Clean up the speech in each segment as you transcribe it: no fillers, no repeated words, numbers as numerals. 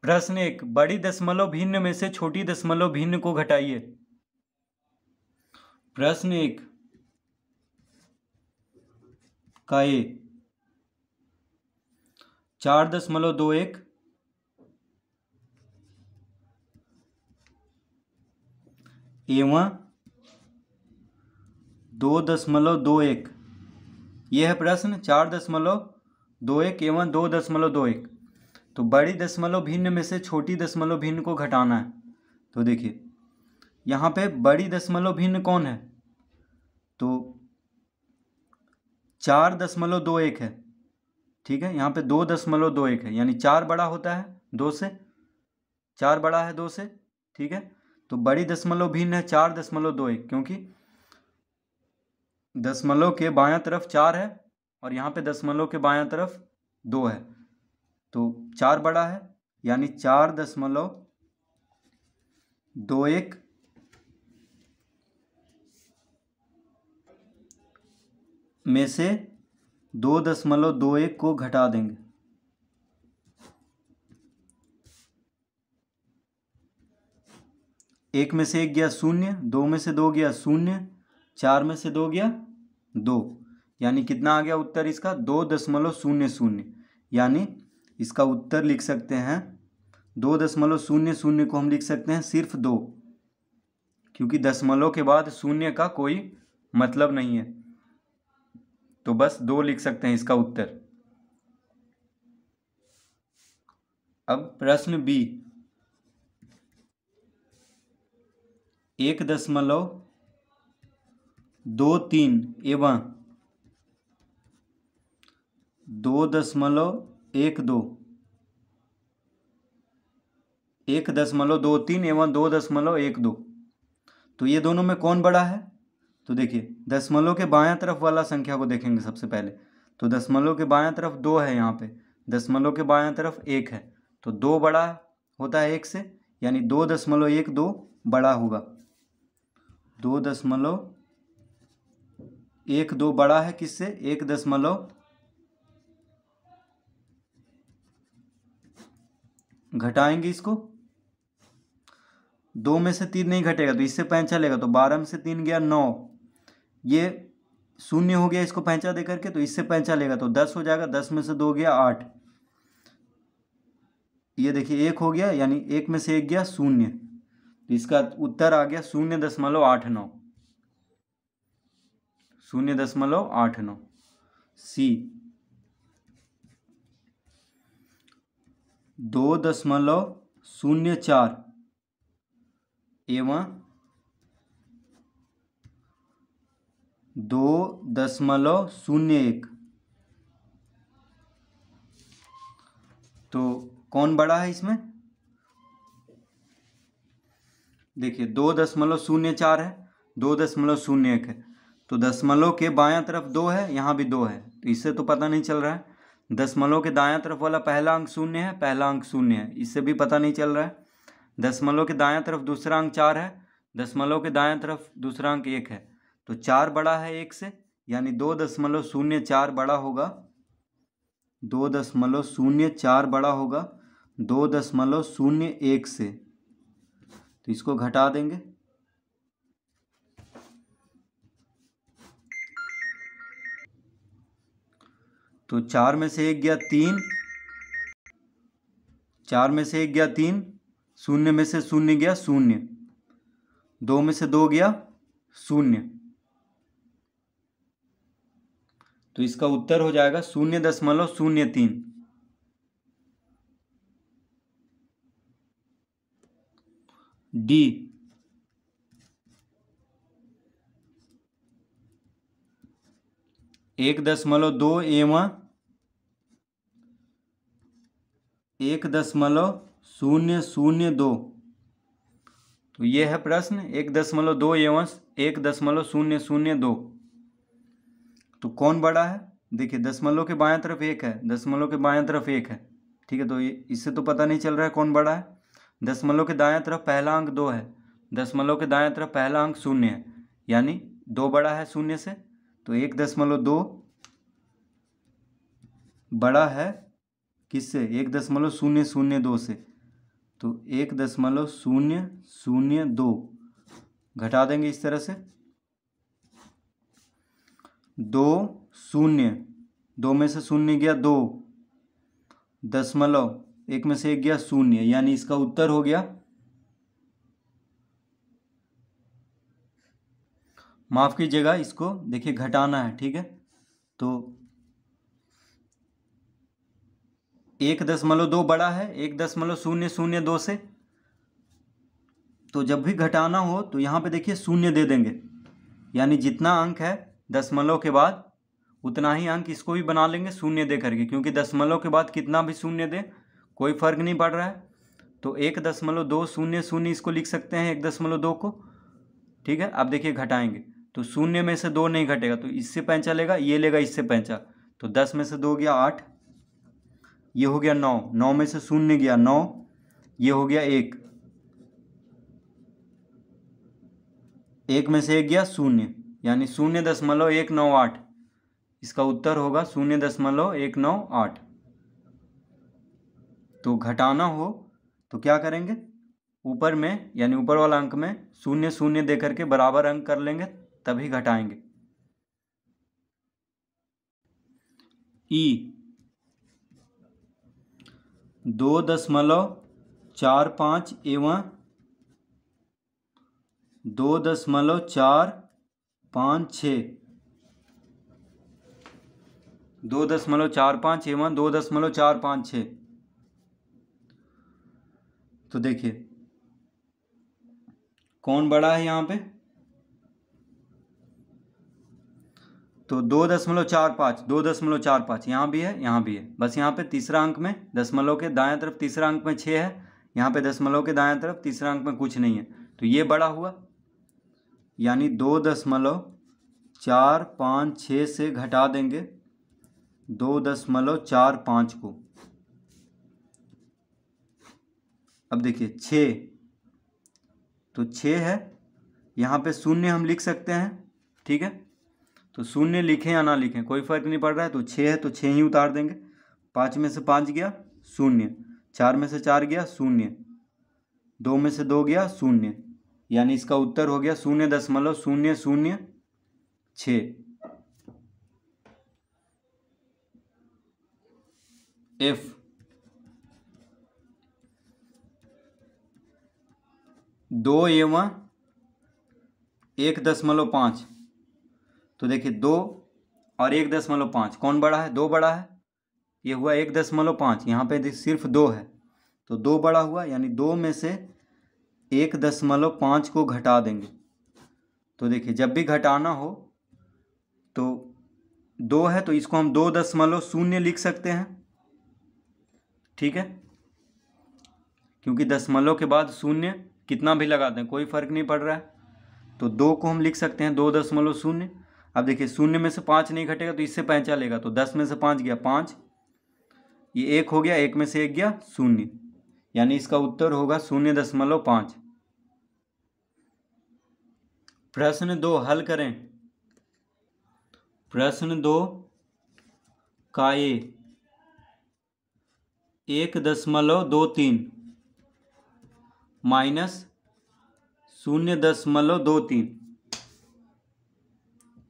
प्रश्न 1, बड़ी दशमलव भिन्न में से छोटी दशमलव भिन्न को घटाइए। प्रश्न 1 का ए 4.21 एवं 2.21। यह है प्रश्न 4.21 एवं 2.21। तो बड़ी दशमलव भिन्न में से छोटी दशमलव भिन्न को घटाना है। तो देखिए यहाँ पे बड़ी दशमलव भिन्न कौन है, तो 4.21 है। ठीक है, यहाँ पे 2.21 है, यानी 4 बड़ा होता है 2 से, 4 बड़ा है 2 से। ठीक है, तो बड़ी दशमलव भिन्न है 4.21, क्योंकि दशमलव के बायां तरफ 4 है और यहाँ पे दशमलव के बायां तरफ 2 है, तो 4 बड़ा है, यानी 4.21 में से 2.21 को घटा देंगे। एक में से 1 गया 0, 2 में से 2 गया 0, 4 में से 2 गया 2, यानी कितना आ गया उत्तर इसका 2.00। यानी इसका उत्तर लिख सकते हैं 2.00 को हम लिख सकते हैं सिर्फ 2, क्योंकि दशमलव के बाद 0 का कोई मतलब नहीं है, तो बस 2 लिख सकते हैं इसका उत्तर। अब प्रश्न बी 1.23 एवं 2.12 1.23 एवं 2.12। तो ये दोनों में कौन बड़ा है, तो देखिए दशमलव के बायां तरफ वाला संख्या को देखेंगे सबसे पहले। तो दशमलव के बायां तरफ 2 है, यहाँ पे दशमलव के बायां तरफ 1 है, तो 2 बड़ा होता है 1 से, यानी 2.12 बड़ा होगा। 2.12 बड़ा है किससे, 1 घटाएंगे इसको, 2 में से 3 नहीं घटेगा तो इससे पैंचा लेगा, तो 12 में से 3 गया 9, ये 0 हो गया इसको पैंचा दे करके, तो इससे पैंचा लेगा तो 10 हो जाएगा, 10 में से 2 गया 8, ये देखिए 1 हो गया, यानी 1 में से 1 गया 0, तो इसका उत्तर आ गया 0.89। 0.89 सी। 2.04 एवं 2.01। तो कौन बड़ा है इसमें, देखिए 2.04 है, 2.01 है, तो दशमलव के बायां तरफ 2 है, यहाँ भी 2 है, तो इससे तो पता नहीं चल रहा है। दशमलव के दायां तरफ वाला पहला अंक 0 है, पहला अंक 0 है, इससे भी पता नहीं चल रहा है। दशमलव के दायां तरफ दूसरा अंक 4 है, दशमलव के दायां तरफ दूसरा अंक 1 है, तो 4 बड़ा है 1 से, यानी 2.04 बड़ा होगा, 2.04 बड़ा होगा 2.01 से, तो इसको घटा देंगे। तो 4 में से 1 गया 3, 4 में से 1 गया 3, 0 में से 0 गया 0, 2 में से 2 गया 0, तो इसका उत्तर हो जाएगा 0.03। डी 1.2 एवं 1.002। तो ये है प्रश्न 1.2 एवं 1.002। तो कौन बड़ा है, देखिए दशमलव के बायां तरफ 1 है, दशमलव के बायां तरफ 1 है, ठीक है, तो इससे तो पता नहीं चल रहा है कौन बड़ा है। दशमलव के दायां तरफ पहला अंक 2 है, दशमलव के दायां तरफ पहला अंक 0 है, यानी 2 बड़ा है 0 से, तो 1.2 बड़ा है किससे, 1.002 से, तो 1.002 घटा देंगे इस तरह से। 2 शून्य, 2 में से शून्य गया 2, दशमलव 1 में से 1 गया 0, यानी इसका उत्तर हो गया, माफ कीजिएगा, इसको देखिए घटाना है, ठीक है। तो 1.2 बड़ा है 1.002 से, तो जब भी घटाना हो तो यहाँ पे देखिए शून्य दे देंगे, यानी जितना अंक है दशमलव के बाद उतना ही अंक इसको भी बना लेंगे शून्य दे करके, क्योंकि दशमलव के बाद कितना भी शून्य दे कोई फर्क नहीं पड़ रहा है। तो 1.200 इसको लिख सकते हैं 1.2 को, ठीक है। अब देखिए घटाएंगे तो शून्य में से 2 नहीं घटेगा, तो इससे पैंचा लेगा, ये लेगा इससे पैंचा, तो 10 में से 2 गया 8, ये हो गया 9, 9 में से शून्य गया 9, ये हो गया 1, 1 में से 1 गया 0, यानी 0.198, इसका उत्तर होगा 0.198। तो घटाना हो तो क्या करेंगे, ऊपर में यानी ऊपर वाला अंक में 0 दे करके बराबर अंक कर लेंगे, तभी घटाएंगे। ई 2.45 एवं 2.456, 2.45 एवं 2.456। तो देखिए कौन बड़ा है यहाँ पे, तो 2.45 यहाँ भी है, यहाँ भी है, बस यहाँ पे तीसरा अंक में दशमलव के दाएं तरफ तीसरा अंक में 6 है, यहाँ पे दशमलव के दाएं तरफ तीसरा अंक में कुछ नहीं है, तो ये बड़ा हुआ, यानी 2.456 से घटा देंगे 2.45 को। अब देखिए 6, तो 6 है, यहाँ पे शून्य हम लिख सकते हैं, ठीक है। तो शून्य लिखें या ना लिखें कोई फर्क नहीं पड़ रहा है, तो 6 है तो 6 ही उतार देंगे, 5 में से 5 गया 0, 4 में से 4 गया 0, 2 में से 2 गया 0, यानी इसका उत्तर हो गया 0.006। F 2 एवं 1.5, तो देखिए 2 और 1.5 कौन बड़ा है, 2 बड़ा है, ये हुआ 1.5, यहाँ पे सिर्फ 2 है, तो 2 बड़ा हुआ, यानी 2 में से 1.5 को घटा देंगे। तो देखिए जब भी घटाना हो तो 2 है तो इसको हम 2.0 लिख सकते हैं, ठीक है, क्योंकि दशमलव के बाद शून्य कितना भी लगा दें कोई फर्क नहीं पड़ रहा है, तो 2 को हम लिख सकते हैं 2.0। अब देखिए 0 में से 5 नहीं घटेगा तो इससे पैंचा लेगा, तो 10 में से 5 गया 5, ये 1 हो गया, 1 में से 1 गया 0, यानी इसका उत्तर होगा 0.5। प्रश्न 2 हल करें। प्रश्न 2 का ए 1.23 माइनस 0.23,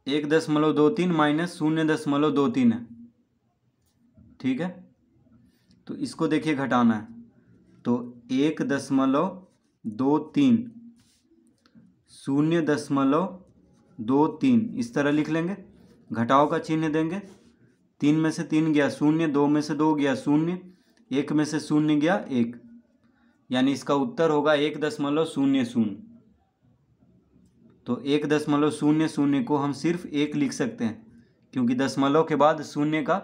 1.23 माइनस 0.23 है, ठीक है। तो इसको देखिए घटाना है, तो 1.23 0.23 इस तरह लिख लेंगे, घटाव का चिन्ह देंगे, 3 में से 3 गया 0, 2 में से 2 गया 0, 1 में से 0 गया 1, यानी इसका उत्तर होगा 1.00। तो 1.00 को हम सिर्फ 1 लिख सकते हैं, क्योंकि दशमलव के बाद 0 का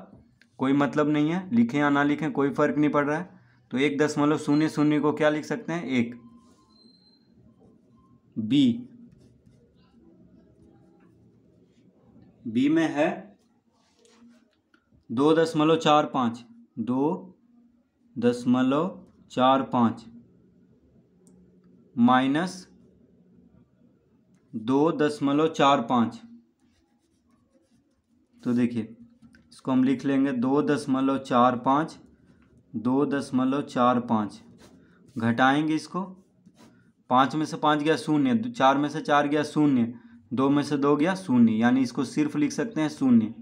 कोई मतलब नहीं है, लिखें या ना लिखें कोई फर्क नहीं पड़ रहा है, तो 1.00 को क्या लिख सकते हैं 1। बी में है 2.45 माइनस 2.45, तो देखिए इसको हम लिख लेंगे 2.45 घटाएंगे इसको, 5 में से 5 गया शून्य, 4 में से 4 गया शून्य, 2 में से 2 गया शून्य, यानी इसको सिर्फ लिख सकते हैं शून्य।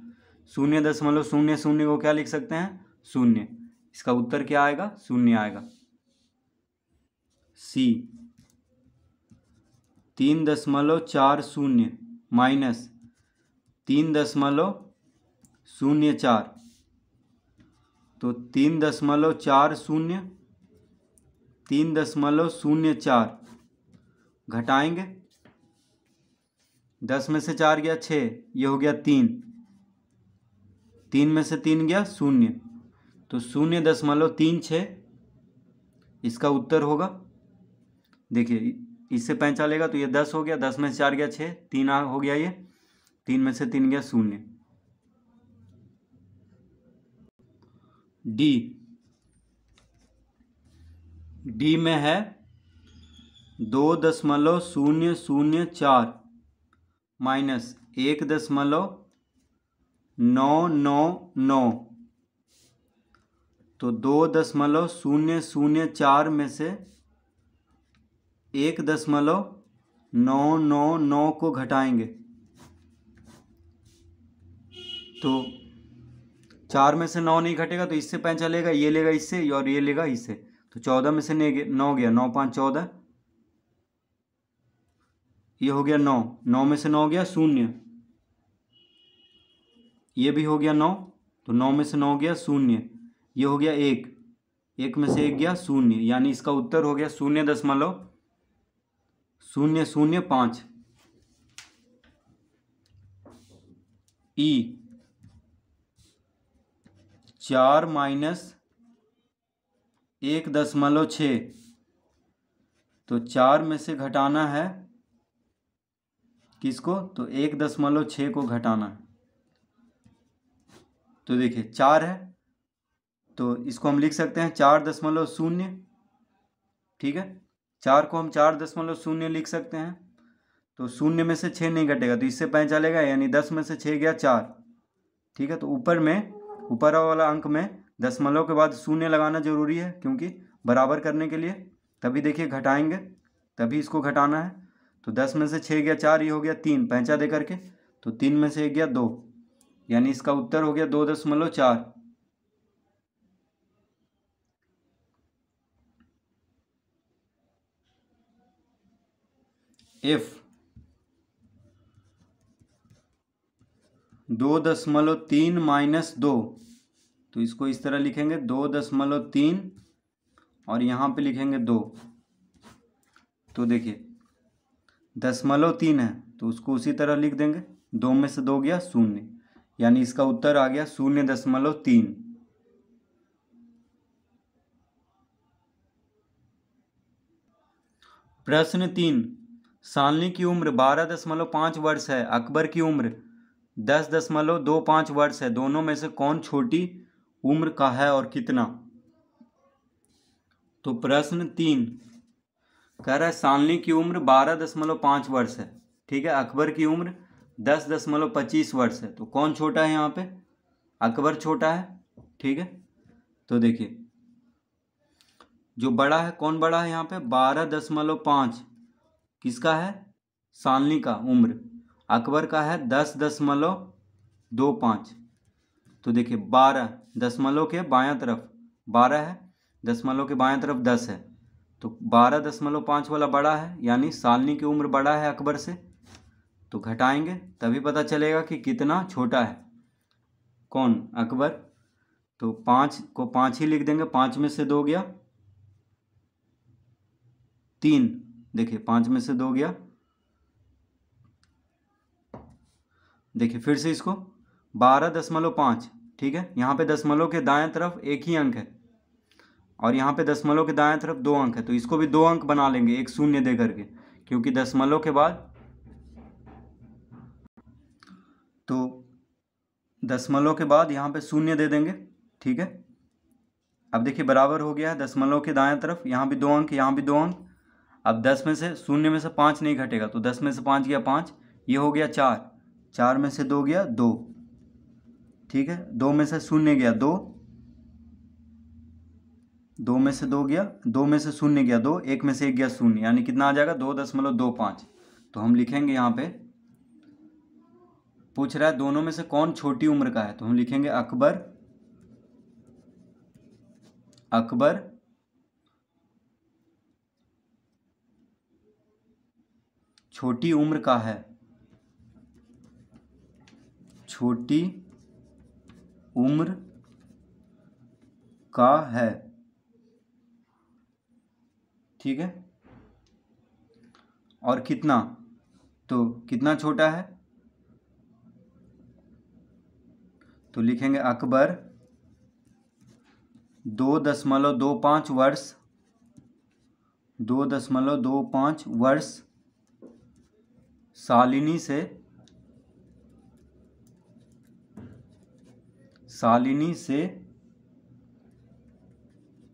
0.00 को क्या लिख सकते हैं? शून्य। इसका उत्तर क्या आएगा? शून्य आएगा। सी 3.40 माइनस 3.04, तो 3.04 घटाएंगे, 10 में से 4 गया 6, ये हो गया 3, 3 में से 3 गया शून्य, तो 0.36 इसका उत्तर होगा। देखिए इससे 5 चलेगा तो ये 10 हो गया, 10 में से 4 गया 6, 3 हो गया, ये 3 में से 3 गया शून्य। डी में है 2.004 माइनस 1.999, तो 2.004 में से 1.999 को घटाएंगे, तो 4 में से 9 नहीं घटेगा तो इससे 5 चलेगा, ये लेगा इससे और ये लेगा इससे, तो 14 में से 9 गया, 9 5 14, ये हो गया 9, 9 में से 9 गया शून्य, ये भी हो गया 9, तो 9 में से 9 गया शून्य, ये हो गया 1, 1 में से 1 गया शून्य, यानी इसका उत्तर हो गया 0.005। ई 4 माइनस 1.6, तो 4 में से घटाना है किसको? तो 1.6 को घटाना है। तो देखिए 4 है तो इसको हम लिख सकते हैं 4.0, ठीक है, 4 को हम 4.0 लिख सकते हैं, तो 0 में से 6 नहीं घटेगा तो इससे 5 चलेगा, यानी 10 में से 6 गया 4, ठीक है। तो ऊपर वाला अंक में दशमलव के बाद शून्य लगाना जरूरी है, क्योंकि बराबर करने के लिए, तभी देखिए घटाएंगे, तभी इसको घटाना है। तो 10 में से 6 गया 4, ये हो गया 3 पैंचा दे करके, तो 3 में से 1 गया 2, यानी इसका उत्तर हो गया 2.4। एफ 2.3 माइनस 2, तो इसको इस तरह लिखेंगे 2.3 और यहाँ पे लिखेंगे 2। तो देखिए 0.3 है तो उसको उसी तरह लिख देंगे, 2 में से 2 गया शून्य, यानी इसका उत्तर आ गया 0.3। प्रश्न 3, शालिनी की उम्र 12.5 वर्ष है, अकबर की उम्र 10.25 वर्ष है, दोनों में से कौन छोटी उम्र का है और कितना? तो प्रश्न 3 कह रहा है शालिनी की उम्र 12.5 वर्ष है, ठीक है, अकबर की उम्र 10.25 वर्ष है, तो कौन छोटा है यहाँ पे? अकबर छोटा है, ठीक है। तो देखिए जो बड़ा है, कौन बड़ा है यहाँ पे? 12.5 किसका है? शालिनी का उम्र। अकबर का है 10.25। तो देखिए 12 दशमलव के बायां तरफ 12 है, दशमलव के बायां तरफ 10 है, तो 12.5 वाला बड़ा है, यानी शालिनी की उम्र बड़ा है अकबर से। तो घटाएंगे तभी पता चलेगा कि कितना छोटा है, कौन? अकबर। तो 5 को 5 ही लिख देंगे, 5 में से 2 गया 3, देखिए 5 में से 2 गया, देखिए फिर से इसको 12.5, ठीक है, यहाँ पे दशमलव के दाएं तरफ एक ही अंक है और यहाँ पे दशमलव के दाएं तरफ 2 अंक है, तो इसको भी 2 अंक बना लेंगे एक शून्य दे करके, क्योंकि दशमलव के बाद, तो दशमलव के बाद यहाँ पे शून्य दे देंगे, ठीक है। अब देखिए बराबर हो गया है, दशमलव के दाएं तरफ यहाँ भी 2 अंक, यहाँ भी 2 अंक। अब 10 में से शून्य में से 5 नहीं घटेगा, तो 10 में से 5 गया 5, ये हो गया 4, 4 में से 2 गया 2, ठीक है, 2 में से शून्य गया 2, 2 में से 2 गया, 2 में से 0 गया 2, 1 में से 1 गया 0, यानी कितना आ जाएगा 2.25। तो हम लिखेंगे यहाँ पे, पूछ रहा है दोनों में से कौन छोटी उम्र का है, तो हम लिखेंगे अकबर छोटी उम्र का है, छोटी उम्र का है। ठीक है, और कितना, तो कितना छोटा है, तो लिखेंगे अकबर 2.25 वर्ष 2.25 वर्ष शालिनी से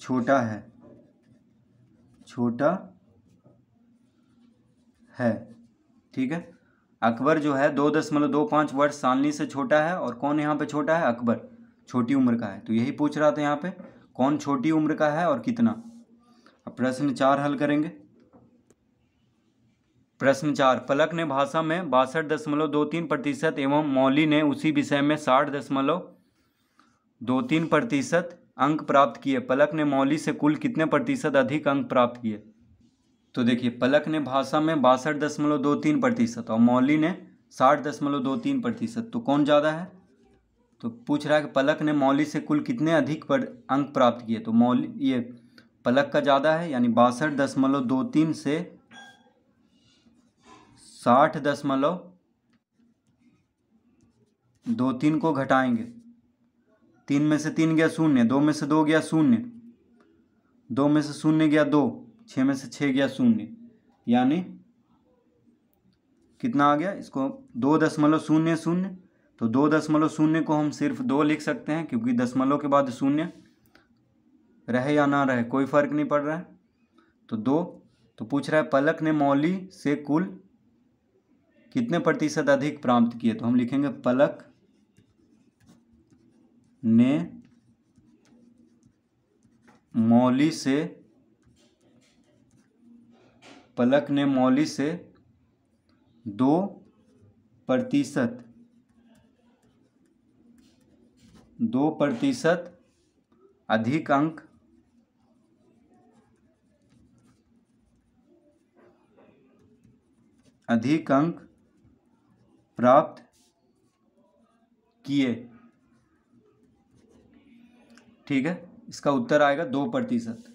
छोटा है। ठीक है, अकबर जो है 2.25 वर्ष शालिनी से छोटा है, और कौन यहाँ पे छोटा है, अकबर छोटी उम्र का है। तो यही पूछ रहा था यहाँ पे, कौन छोटी उम्र का है और कितना। अब प्रश्न 4 हल करेंगे। प्रश्न 4, पलक ने भाषा में 62.23% एवं मौली ने उसी विषय में 60.23% अंक प्राप्त किए। पलक ने मौली से कुल कितने प्रतिशत अधिक अंक प्राप्त किए। तो देखिए, पलक ने भाषा में 62.23% और मौली ने 60.23%, तो कौन ज़्यादा है। तो पूछ रहा है कि पलक ने मौली से कुल कितने अधिक अंक प्राप्त किए। तो मौली ये पलक का ज़्यादा है, यानी 62.23 से 60.23 को घटाएंगे। 3 में से 3 गया 0, 2 में से 2 गया 0, 2 में से 0 गया 2, 6 में से 6 गया 0, यानी कितना आ गया, इसको 2.00, तो 2.0 को हम सिर्फ 2 लिख सकते हैं, क्योंकि दशमलव के बाद 0 रहे या ना रहे कोई फर्क नहीं पड़ रहा है, तो 2। तो पूछ रहा है पलक ने मौली से कुल कितने प्रतिशत अधिक प्राप्त किए। तो हम लिखेंगे पलक ने मौली से 2% अधिक अंक प्राप्त किए। ठीक है, इसका उत्तर आएगा 2%।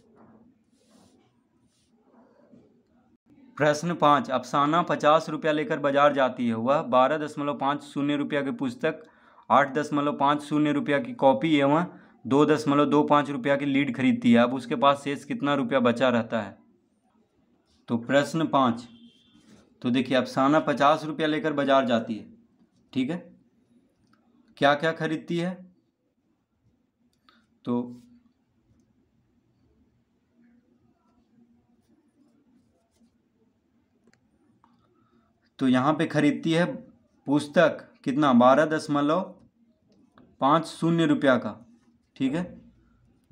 प्रश्न 5, अफसाना 50 रुपया लेकर बाजार जाती है। वह 12.50 रुपया की पुस्तक, 8.50 रुपया की कॉपी एवं 2.25 रुपया की लीड खरीदती है। अब उसके पास शेष कितना रुपया बचा रहता है। तो प्रश्न 5, तो देखिए, अफसाना 50 रुपया लेकर बाजार जाती है। ठीक है, क्या क्या खरीदती है, तो यहाँ पे खरीदती है पुस्तक कितना, 12.50 रुपया का। ठीक है,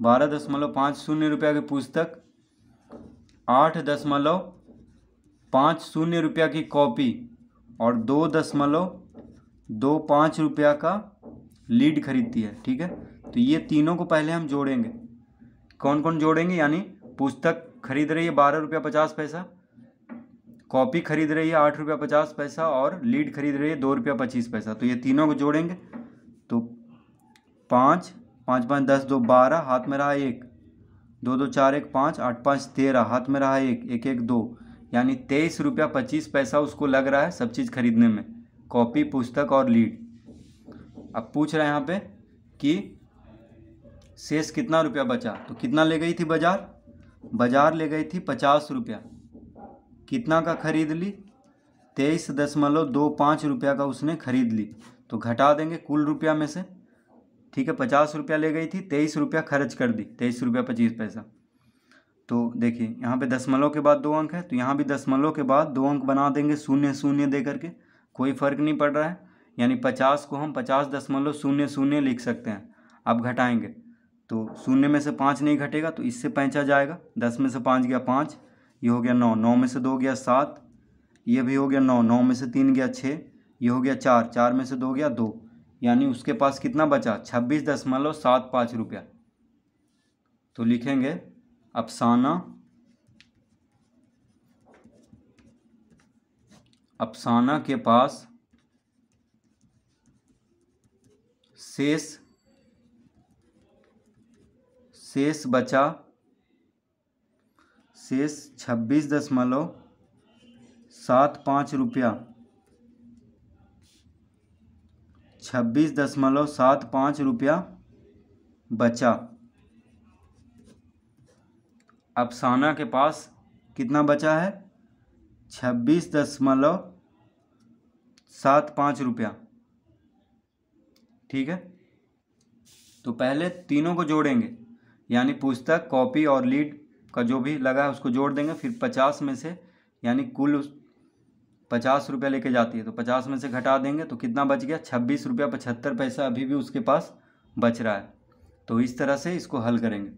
12.50 रुपया की पुस्तक, 8.50 रुपया की कॉपी और 2.25 रुपया का लीड खरीदती है। ठीक है, तो ये तीनों को पहले हम जोड़ेंगे। कौन कौन जोड़ेंगे, यानी पुस्तक खरीद रही है 12.50 रुपया, कॉपी खरीद रही है 8.50 रुपया और लीड खरीद रही है 2.25 रुपया। तो ये तीनों को जोड़ेंगे, तो 5 5 5 10 2 12, हाथ में रहा 1, 2 2 4 1 5, 8 5 13, हाथ में रहा 1 1 1 2, यानी 23.25 उसको लग रहा है सब चीज़ खरीदने में, कॉपी पुस्तक और लीड। अब पूछ रहे हैं यहाँ पे कि शेष कितना रुपया बचा। तो कितना ले गई थी बाजार ले गई थी 50 रुपया, कितना का खरीद ली, 23.25 रुपया का उसने खरीद ली। तो घटा देंगे कुल रुपया में से। ठीक है, 50 रुपया ले गई थी, 23 रुपया खर्च कर दी, 23.25। तो देखिए, यहाँ पे दशमलव के बाद 2 अंक है, तो यहाँ भी दशमलव के बाद 2 अंक बना देंगे 0 0 दे करके, कोई फर्क नहीं पड़ रहा है, यानी 50 को हम 50.00 लिख सकते हैं। अब घटाएंगे, तो शून्य में से 5 नहीं घटेगा तो इससे पैंचा जाएगा। 10 में से 5 गया 5, ये हो गया 9, 9 में से 2 गया 7, ये भी हो गया 9, 9 में से 3 गया 6, ये हो गया 4, 4 में से 2 गया 2, यानी उसके पास कितना बचा 26.75 रुपया। तो लिखेंगे अफसाना के पास शेष बचा 26.75 रुपया। 26.75 रुपया बचा। अफसाना के पास कितना बचा है 26.75 रुपया। ठीक है, तो पहले तीनों को जोड़ेंगे, यानी पुस्तक, कॉपी और लीड का जो भी लगा है उसको जोड़ देंगे। फिर 50 में से, यानी कुल 50 रुपया लेके जाती है तो 50 में से घटा देंगे तो कितना बच गया 26 रुपया 75 पैसा अभी भी उसके पास बच रहा है। तो इस तरह से इसको हल करेंगे।